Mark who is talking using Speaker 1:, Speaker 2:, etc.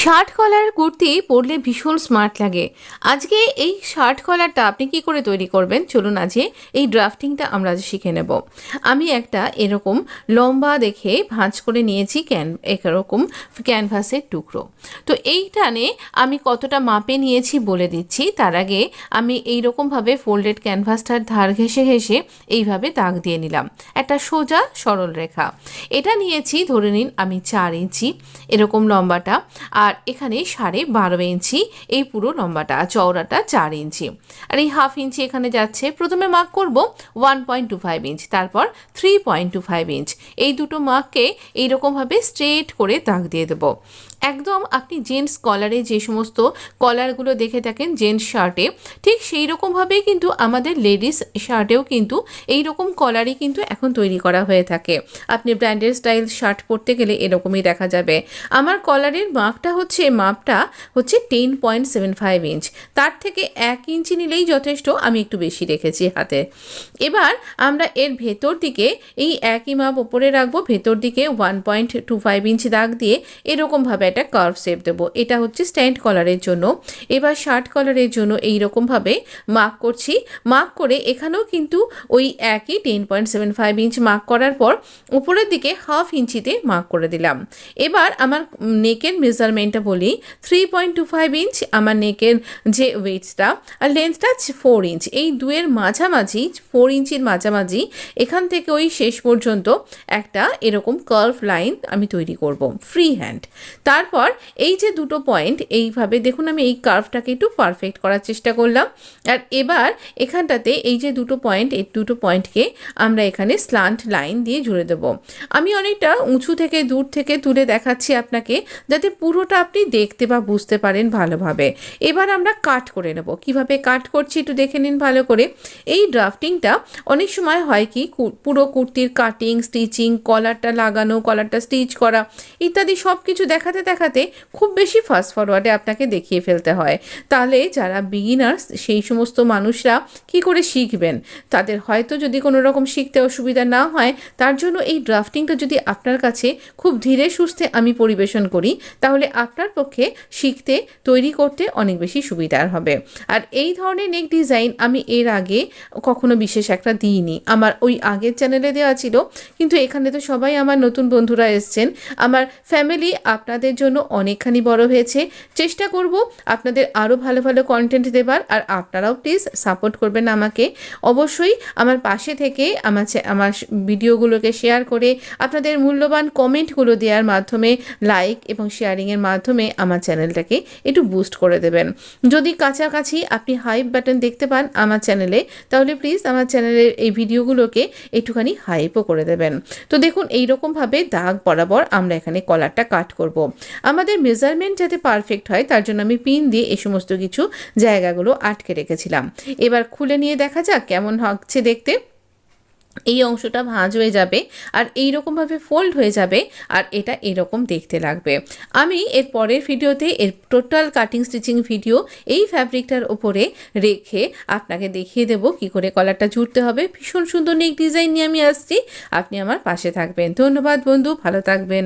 Speaker 1: Shirt কলার কুর্তি পরলে ভীষণ smart লাগে। আজকে এই শার্ট কলারটা আপনি কি করে তৈরি করবেন চলুন আজকে এই ড্রাফটিংটা আমরা আজ শিখে নেব। আমি একটা এরকম লম্বা দেখে ভাঁজ করে নিয়েছি এরকম ক্যানভাসের টুকরো। তো এইখানে আমি কতটা মাপে নিয়েছি বলে দিচ্ছি। তার আগে আমি এইরকমভাবে ফোল্ডেড ক্যানভাসটার ধার ঘেঁষে ঘেঁষে এইভাবে দাগ দিয়ে নিলাম একটা সোজা সরল রেখা। এটা নিয়েছি ধরে নিন আমি 4 ইঞ্চি এরকম লম্বাটা, আর এখানে 12.5 ইঞ্চি এই পুরো লম্বাটা, চওড়াটা 4 ইঞ্চি, আর এই হাফ ইঞ্চি এখানে যাচ্ছে। প্রথমে মার্ক করব 1.25 ইঞ্চ, তারপর 3.25 ইঞ্চ। এই দুটো মার্ককে এইরকমভাবে স্ট্রেট করে দাগ দিয়ে দেবো। একদম আপনি জেন্টস কলারে যে সমস্ত কলারগুলো দেখে থাকেন জেন্টস শার্টে, ঠিক সেই রকমভাবেই কিন্তু আমাদের লেডিস শার্টেও কিন্তু এই রকম কলারই কিন্তু এখন তৈরি করা হয়ে থাকে। আপনি ব্র্যান্ডেড স্টাইল শার্ট পরতে গেলে এরকমই দেখা যাবে। আমার কলারের মাপটা হচ্ছে 10.75 ইঞ্চ, তার থেকে 1 ইঞ্চি নিলেই যথেষ্ট, আমি একটু বেশি রেখেছি হাতে। এবার আমরা এর ভেতর দিকে এই একই মাপ ওপরে রাখবো, ভেতর দিকে 1.25 ইঞ্চি দাগ দিয়ে এরকমভাবে একটা কার্ভ শেপ দেবো। এটা হচ্ছে স্ট্যান্ড কলারের জন্য। এবার শার্ট কলারের জন্য এইরকমভাবে মার্ক করছি। মার্ক করে এখানেও কিন্তু ওই একই 10.75 ইঞ্চ মার্ক করার পর উপরের দিকে হাফ ইঞ্চিতে মার্ক করে দিলাম। এবার আমার নেকের মেজারমেন্টটা বলি, 3.25 ইঞ্চ আমার নেকের যে ওয়েটসটা, আর লেন্থটা 4 ইঞ্চ। এই দুয়ের মাঝামাঝি 4 ইঞ্চির মাঝামাঝি এখান থেকে ওই শেষ পর্যন্ত একটা এরকম কার্ভ লাইন আমি তৈরি করব ফ্রি হ্যান্ড। তারপর এই যে দুটো পয়েন্ট এইভাবে দেখুন, আমি এই কার্ভটাকে একটু পারফেক্ট করার চেষ্টা করলাম। আর এবার এখানটাতে এই যে দুটো পয়েন্ট, এই দুটো পয়েন্টকে আমরা এখানে স্ল্যান্ট লাইন দিয়ে জুড়ে দেবো। আমি অনেকটা উঁচু থেকে দূর থেকে তুলে দেখাচ্ছি আপনাকে, যাতে পুরোটা আপনি দেখতে বা বুঝতে পারেন ভালোভাবে। এবার আমরা কাট করে নেব। কিভাবে কাট করছি একটু দেখে নিন ভালো করে। এই ড্রাফটিংটা অনেক সময় হয় কি, পুরো কুর্তির কাটিং, স্টিচিং, কলারটা লাগানো, কলারটা স্টিচ করা ইত্যাদি সব কিছু দেখাতে দেখাতে খুব বেশি ফাস্ট ফরওয়ার্ডে আপনাকে দেখিয়ে ফেলতে হয়। তাহলে যারা বিগিনার্স সেই সমস্ত মানুষরা কি করে শিখবেন? তাদের হয়তো যদি কোনো রকম শিখতে অসুবিধা না হয়, তার জন্য এই ড্রাফটিংটা যদি আপনার কাছে খুব ধীরে সুস্থে আমি পরিবেশন করি, তাহলে আপনার পক্ষে শিখতে, তৈরি করতে অনেক বেশি সুবিধার হবে। আর এই ধরনের নেক ডিজাইন আমি এর আগে কখনো বিশেষ একটা দিইনি। আমার ওই আগের চ্যানেলে দেওয়া ছিল, কিন্তু এখানে তো সবাই আমার নতুন বন্ধুরা এসছেন। আমার ফ্যামিলি আপনাদের জন্য অনেকখানি বড় হয়েছে। চেষ্টা করব আপনাদের আরও ভালো ভালো কন্টেন্ট দেবার, আর আপনারাও প্লিজ সাপোর্ট করবেন আমাকে। অবশ্যই আমার পাশে থেকে আমার ভিডিওগুলোকে শেয়ার করে আপনাদের মূল্যবান কমেন্টগুলো দেওয়ার মাধ্যমে, লাইক এবং শেয়ারিংয়ের মাধ্যমে আমার চ্যানেলটাকে একটু বুস্ট করে দেবেন। যদি কাছাকাছি আপনি হাইপ বাটন দেখতে পান আমার চ্যানেলে, তাহলে প্লিজ আমার চ্যানেলের এই ভিডিওগুলোকে একটুখানি হাইপও করে দেবেন। তো দেখুন এইরকমভাবে দাগ বরাবর আমরা এখানে কলারটা কাট করব। আমাদের মেজারমেন্ট যাতে পারফেক্ট হয় তার জন্য আমি পিন দিয়ে এই সমস্ত কিছু জায়গাগুলো আটকে রেখেছিলাম। এবার খুলে নিয়ে দেখা যাক কেমন হচ্ছে দেখতে। এই অংশটা ভাঁজ হয়ে যাবে আর এই রকমভাবে ফোল্ড হয়ে যাবে, আর এটা এরকম দেখতে লাগবে। আমি এর পরের ভিডিওতে এর টোটাল কাটিং স্টিচিং ভিডিও এই ফ্যাব্রিকটার উপরে রেখে আপনাকে দেখিয়ে দেব কি করে কলারটা জুড়তে হবে। ভীষণ সুন্দর নেক ডিজাইন নিয়ে আমি আসছি, আপনি আমার পাশে থাকবেন। ধন্যবাদ বন্ধু, ভালো থাকবেন।